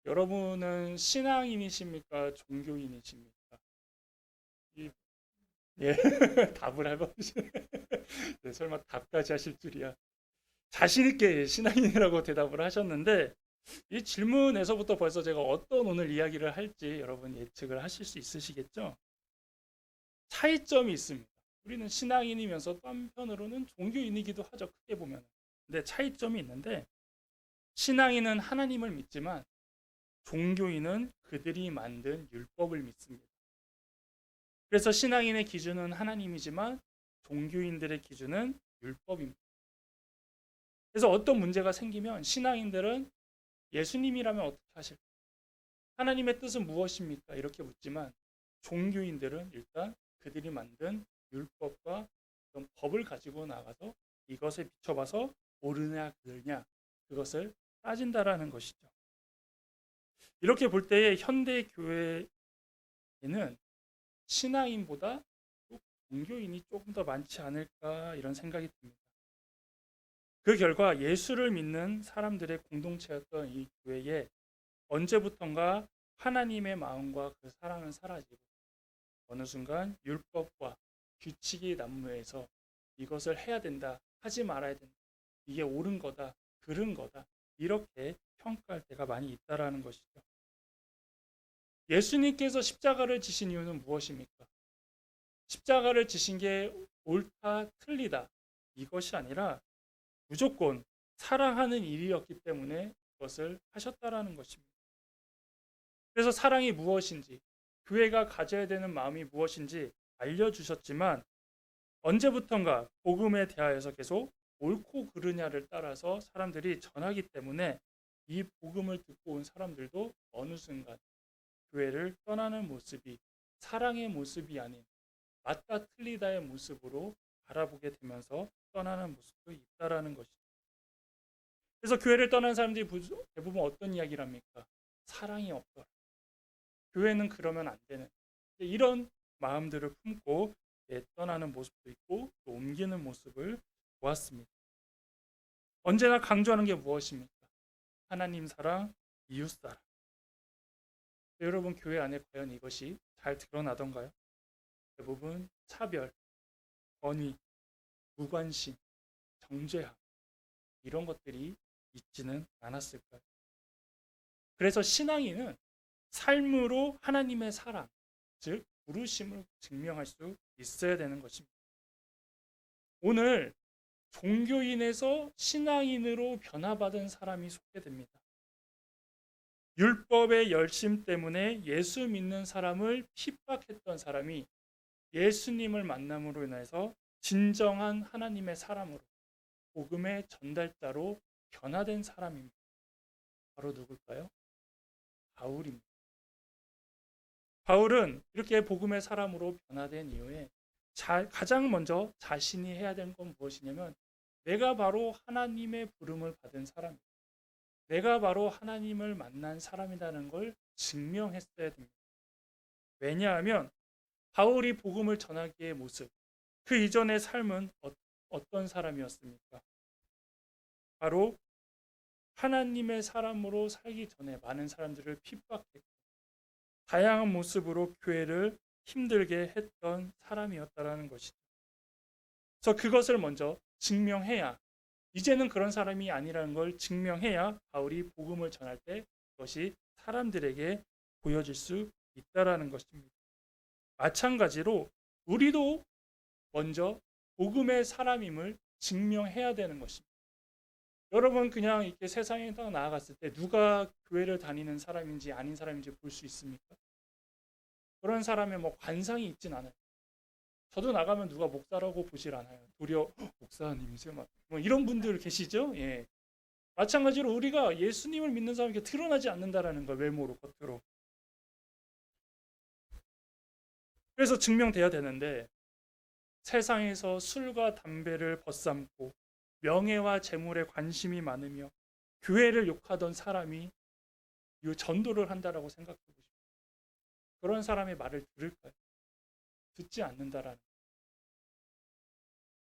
여러분은 신앙인이십니까? 종교인이십니까? 이, 예, 답을 해보시네. 네, 설마 답까지 하실 줄이야. 자신 있게 신앙인이라고 대답을 하셨는데 이 질문에서부터 벌써 제가 어떤 오늘 이야기를 할지 여러분 예측을 하실 수 있으시겠죠? 차이점이 있습니다. 우리는 신앙인이면서 또 한편으로는 종교인이기도 하죠. 크게 보면. 근데 차이점이 있는데 신앙인은 하나님을 믿지만 종교인은 그들이 만든 율법을 믿습니다. 그래서 신앙인의 기준은 하나님이지만 종교인들의 기준은 율법입니다. 그래서 어떤 문제가 생기면 신앙인들은 예수님이라면 어떻게 하실까? 하나님의 뜻은 무엇입니까? 이렇게 묻지만 종교인들은 일단 그들이 만든 율법과 어떤 법을 가지고 나가서 이것에 비춰봐서 옳으냐 그르냐 그것을 따진다라는 것이죠. 이렇게 볼 때에 현대 교회에는 신앙인보다 종교인이 조금 더 많지 않을까 이런 생각이 듭니다. 그 결과 예수를 믿는 사람들의 공동체였던 이 교회에 언제부턴가 하나님의 마음과 그 사랑은 사라지고 어느 순간 율법과 규칙이 난무해서 이것을 해야 된다, 하지 말아야 된다, 이게 옳은 거다, 그른 거다 이렇게 평가할 때가 많이 있다라는 것이죠. 예수님께서 십자가를 지신 이유는 무엇입니까? 십자가를 지신 게 옳다, 틀리다 이것이 아니라 무조건 사랑하는 일이었기 때문에 그것을 하셨다라는 것입니다. 그래서 사랑이 무엇인지, 교회가 가져야 되는 마음이 무엇인지 알려주셨지만 언제부턴가 복음에 대하여서 계속 옳고 그르냐를 따라서 사람들이 전하기 때문에 이 복음을 듣고 온 사람들도 어느 순간 교회를 떠나는 모습이 사랑의 모습이 아닌 맞다 틀리다의 모습으로 바라보게 되면서 떠나는 모습도 있다라는 것이죠. 그래서 교회를 떠난 사람들이 대부분 어떤 이야기를 합니까? 사랑이 없더라. 교회는 그러면 안 되는. 이런 마음들을 품고 떠나는 모습도 있고 또 옮기는 모습을 보았습니다. 언제나 강조하는 게 무엇입니까? 하나님 사랑, 이웃 사랑. 여러분 교회 안에 과연 이것이 잘 드러나던가요? 대부분 차별, 권위, 무관심, 정죄함 이런 것들이 있지는 않았을까요? 그래서 신앙인은 삶으로 하나님의 사랑, 즉 부르심을 증명할 수 있어야 되는 것입니다. 오늘 종교인에서 신앙인으로 변화받은 사람이 소개됩니다. 율법의 열심 때문에 예수 믿는 사람을 핍박했던 사람이 예수님을 만남으로 인해서 진정한 하나님의 사람으로 복음의 전달자로 변화된 사람입니다. 바로 누굴까요? 바울입니다. 바울은 이렇게 복음의 사람으로 변화된 이후에 가장 먼저 자신이 해야 되는 건 무엇이냐면 내가 바로 하나님의 부름을 받은 사람이다. 내가 바로 하나님을 만난 사람이라는 걸 증명했어야 됩니다. 왜냐하면 바울이 복음을 전하기의 모습, 그 이전의 삶은 어떤 사람이었습니까? 바로 하나님의 사람으로 살기 전에 많은 사람들을 핍박했고 다양한 모습으로 교회를 힘들게 했던 사람이었다라는 것이죠. 그래서 그것을 먼저 증명해야 이제는 그런 사람이 아니라는 걸 증명해야 바울이 복음을 전할 때 그것이 사람들에게 보여질 수 있다라는 것입니다. 마찬가지로 우리도 먼저 복음의 사람임을 증명해야 되는 것입니다. 여러분 그냥 이렇게 세상에 딱 나아갔을 때 누가 교회를 다니는 사람인지 아닌 사람인지 볼 수 있습니까? 그런 사람의 뭐 관상이 있진 않아요. 저도 나가면 누가 목사라고 보질 않아요. 도리어 목사님이세요? 뭐 이런 분들 계시죠? 예. 마찬가지로 우리가 예수님을 믿는 사람에게 드러나지 않는다라는 걸 외모로 겉으로. 그래서 증명돼야 되는데 세상에서 술과 담배를 벗삼고 명예와 재물에 관심이 많으며 교회를 욕하던 사람이 이 전도를 한다라고 생각해 보십시오. 그런 사람의 말을 들을까요? 듣지 않는다라는.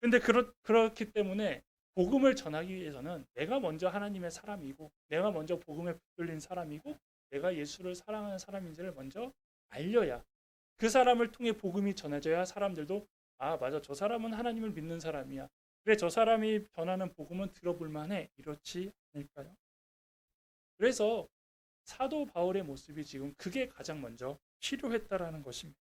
근데 그렇기 때문에 복음을 전하기 위해서는 내가 먼저 하나님의 사람이고 내가 먼저 복음에 붙들린 사람이고 내가 예수를 사랑하는 사람인지를 먼저 알려야, 그 사람을 통해 복음이 전해져야 사람들도 아, 맞아. 저 사람은 하나님을 믿는 사람이야. 그래, 저 사람이 전하는 복음은 들어볼 만해. 이렇지 않을까요? 그래서 사도 바울의 모습이 지금 그게 가장 먼저 필요했다라는 것입니다.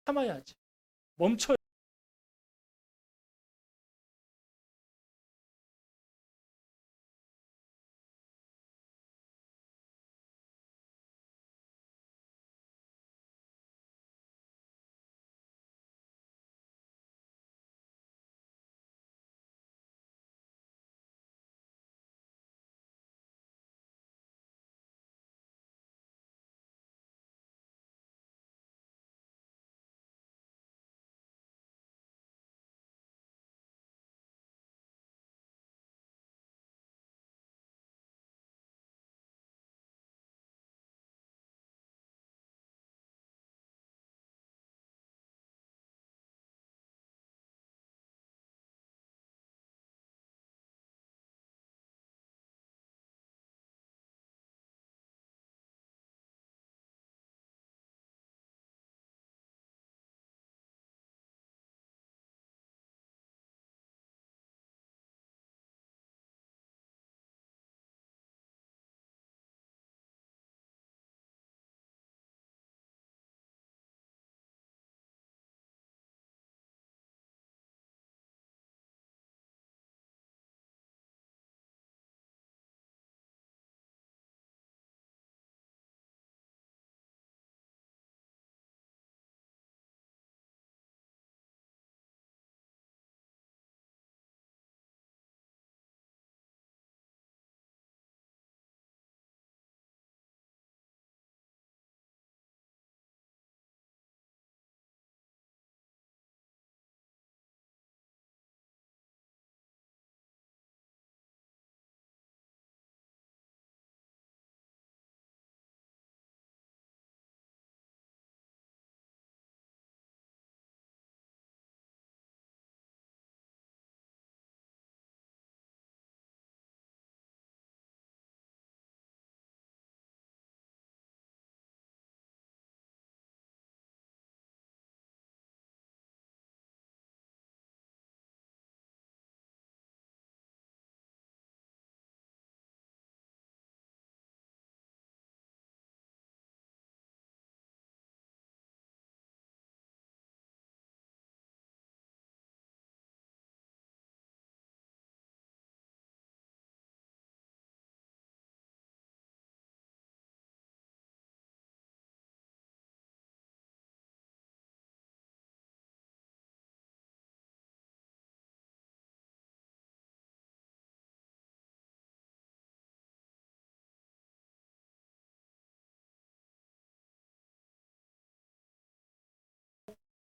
참아야지. 멈춰.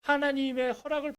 하나님의 허락을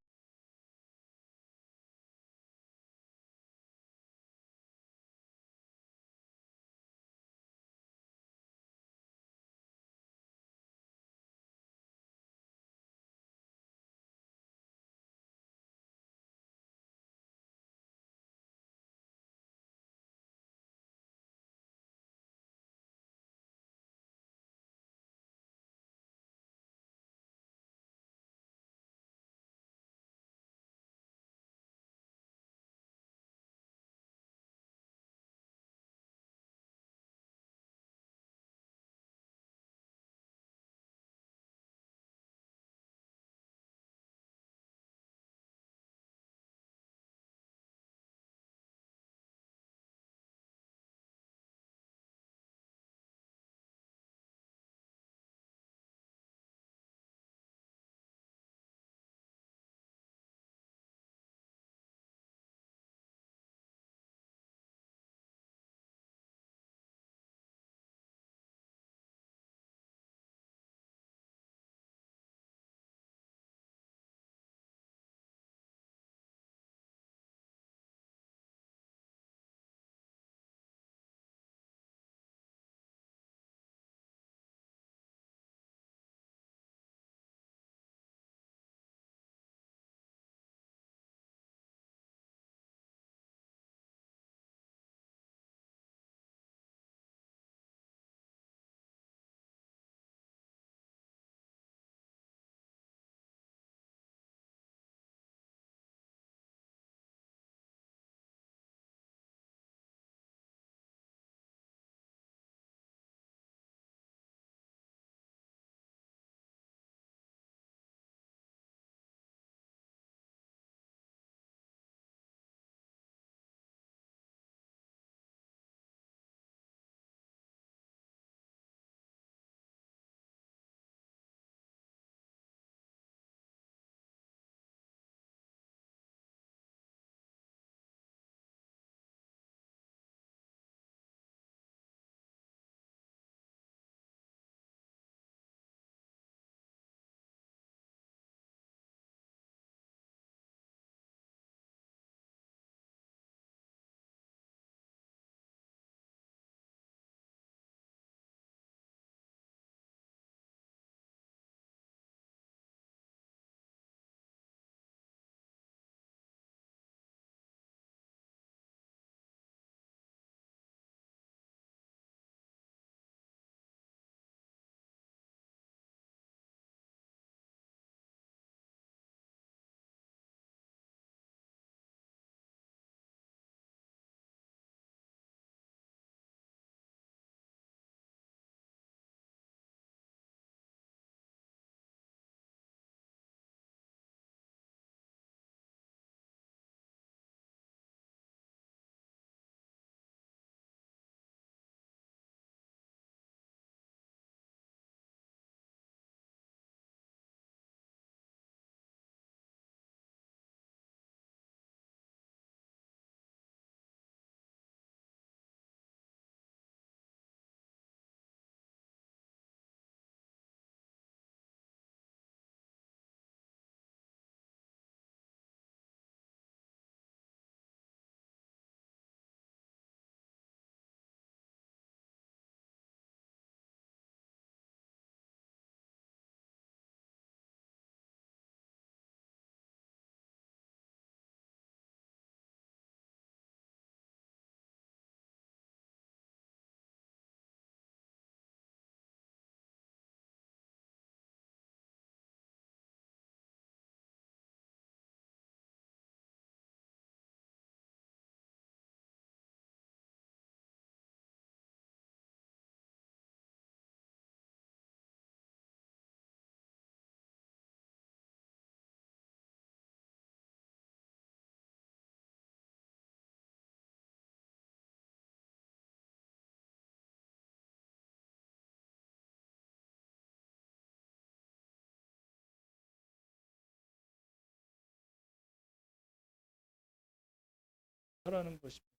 하라는 것입니다.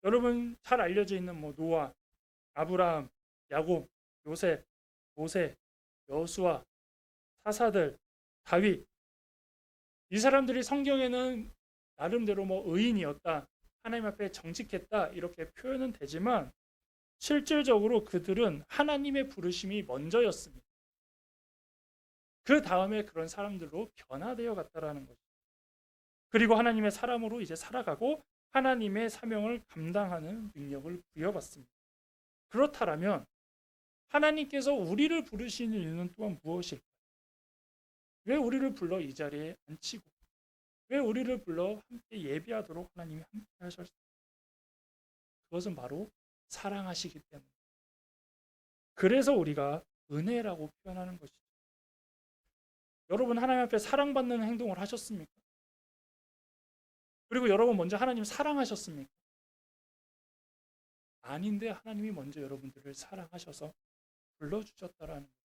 여러분 잘 알려져 있는 노아, 아브라함, 야곱, 요셉, 모세, 여수아, 사사들, 다윗, 이 사람들이 성경에는 나름대로 의인이었다, 하나님 앞에 정직했다 이렇게 표현은 되지만 실질적으로 그들은 하나님의 부르심이 먼저였습니다. 그 다음에 그런 사람들로 변화되어 갔다라는 거죠. 그리고 하나님의 사람으로 이제 살아가고 하나님의 사명을 감당하는 능력을 부여받습니다. 그렇다면 하나님께서 우리를 부르시는 이유는 또한 무엇일까요? 왜 우리를 불러 이 자리에 앉히고 왜 우리를 불러 함께 예배하도록 하나님이 함께 하셨을까요? 그것은 바로 사랑하시기 때문에. 그래서 우리가 은혜라고 표현하는 것이죠. 여러분 하나님 앞에 사랑받는 행동을 하셨습니까? 그리고 여러분 먼저 하나님 사랑하셨습니까? 아닌데 하나님이 먼저 여러분들을 사랑하셔서 불러주셨다라는 것이죠.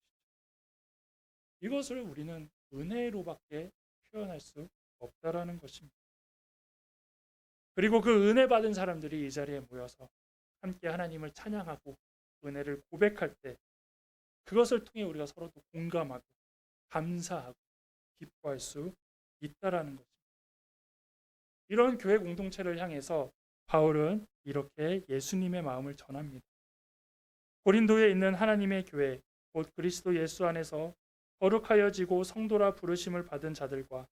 이것을 우리는 은혜로밖에 표현할 수 없다라는 것입니다. 그리고 그 은혜 받은 사람들이 이 자리에 모여서 함께 하나님을 찬양하고 은혜를 고백할 때 그것을 통해 우리가 서로도 공감하고 감사하고 기뻐할 수 있다라는 것입니다. 이런 교회 공동체를 향해서 바울은 이렇게 예수님의 마음을 전합니다. 고린도에 있는 하나님의 교회 곧 그리스도 예수 안에서 거룩하여지고 성도라 부르심을 받은 자들과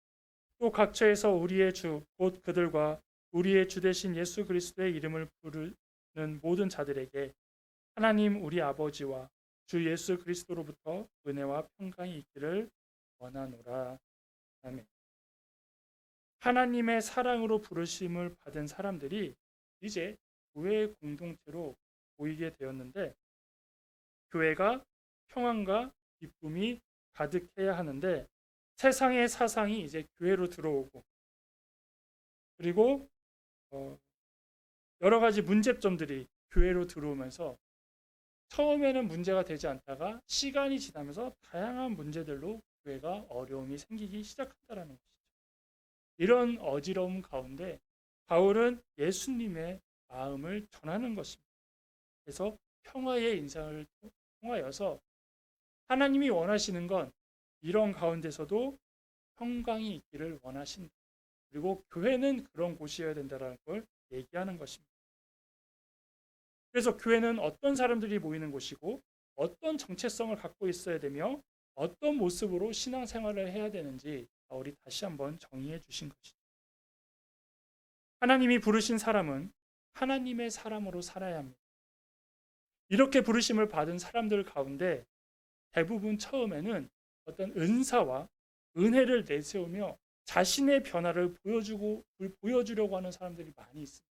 또 각처에서 우리의 주 곧 그들과 우리의 주 되신 예수 그리스도의 이름을 부르는 모든 자들에게 하나님 우리 아버지와 주 예수 그리스도로부터 은혜와 평강이 있기를 원하노라. 아멘. 하나님의 사랑으로 부르심을 받은 사람들이 이제 교회의 공동체로 모이게 되었는데 교회가 평안과 기쁨이 가득해야 하는데 세상의 사상이 이제 교회로 들어오고 그리고 여러 가지 문제점들이 교회로 들어오면서 처음에는 문제가 되지 않다가 시간이 지나면서 다양한 문제들로 교회가 어려움이 생기기 시작한다는 것이죠. 이런 어지러움 가운데 바울은 예수님의 마음을 전하는 것입니다. 그래서 평화의 인상을 통하여서 하나님이 원하시는 건 이런 가운데서도 평강이 있기를 원하신다. 그리고 교회는 그런 곳이어야 된다는 걸 얘기하는 것입니다. 그래서 교회는 어떤 사람들이 모이는 곳이고 어떤 정체성을 갖고 있어야 되며 어떤 모습으로 신앙생활을 해야 되는지 바울이 다시 한번 정의해 주신 것이죠. 하나님이 부르신 사람은 하나님의 사람으로 살아야 합니다. 이렇게 부르심을 받은 사람들 가운데 대부분 처음에는 어떤 은사와 은혜를 내세우며 자신의 변화를 보여주려고 하는 사람들이 많이 있습니다.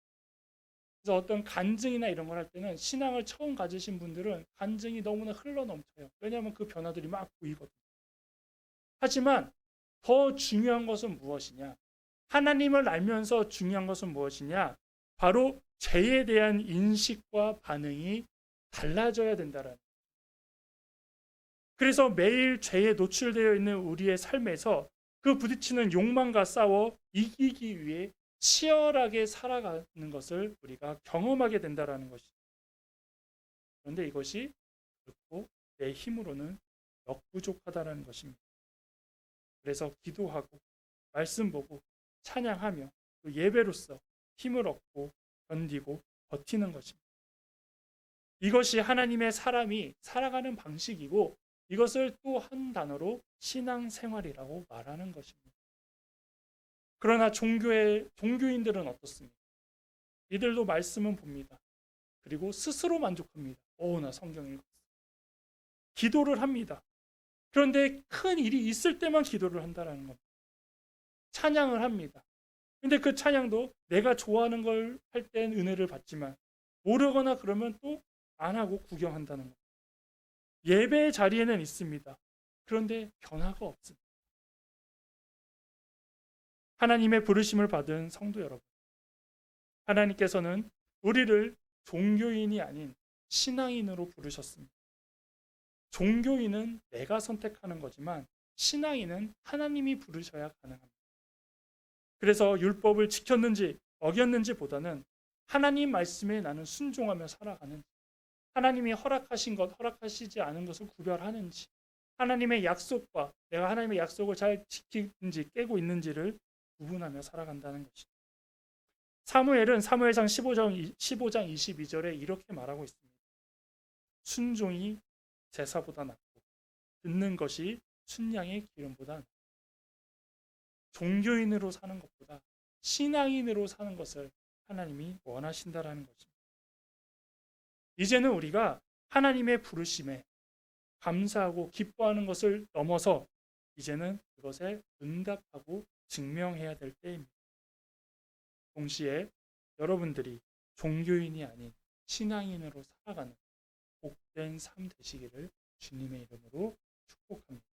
그래서 어떤 간증이나 이런 걸 할 때는 신앙을 처음 가지신 분들은 간증이 너무나 흘러넘쳐요. 왜냐하면 그 변화들이 막 보이거든요. 하지만 더 중요한 것은 무엇이냐? 하나님을 알면서 중요한 것은 무엇이냐? 바로 죄에 대한 인식과 반응이 달라져야 된다는 거예요. 그래서 매일 죄에 노출되어 있는 우리의 삶에서 그 부딪히는 욕망과 싸워 이기기 위해 치열하게 살아가는 것을 우리가 경험하게 된다는 것이죠. 그런데 이것이 결코 내 힘으로는 역부족하다는 것입니다. 그래서 기도하고 말씀 보고 찬양하며 또 예배로서 힘을 얻고 견디고 버티는 것입니다. 이것이 하나님의 사람이 살아가는 방식이고 이것을 또 한 단어로 신앙생활이라고 말하는 것입니다. 그러나 종교인들은 어떻습니까? 이들도 말씀은 봅니다. 그리고 스스로 만족합니다. 나 성경 읽었어. 기도를 합니다. 그런데 큰 일이 있을 때만 기도를 한다는 겁니다. 찬양을 합니다. 근데 그 찬양도 내가 좋아하는 걸 할 땐 은혜를 받지만 모르거나 그러면 또 안 하고 구경한다는 겁니다. 예배의 자리에는 있습니다. 그런데 변화가 없습니다. 하나님의 부르심을 받은 성도 여러분, 하나님께서는 우리를 종교인이 아닌 신앙인으로 부르셨습니다. 종교인은 내가 선택하는 거지만 신앙인은 하나님이 부르셔야 가능합니다. 그래서 율법을 지켰는지 어겼는지보다는 하나님 말씀에 나는 순종하며 살아가는지, 하나님이 허락하신 것, 허락하시지 않은 것을 구별하는지, 하나님의 약속과 내가 하나님의 약속을 잘 지키는지 깨고 있는지를 구분하며 살아간다는 것입니다. 사무엘은 사무엘상 15장 22절에 이렇게 말하고 있습니다. 순종이 제사보다 낫고 듣는 것이 순양의 기름보다 낫다. 종교인으로 사는 것보다 신앙인으로 사는 것을 하나님이 원하신다라는 것입니다. 이제는 우리가 하나님의 부르심에 감사하고 기뻐하는 것을 넘어서 이제는 그것에 응답하고 증명해야 될 때입니다. 동시에 여러분들이 종교인이 아닌 신앙인으로 살아가는 복된 삶 되시기를 주님의 이름으로 축복합니다.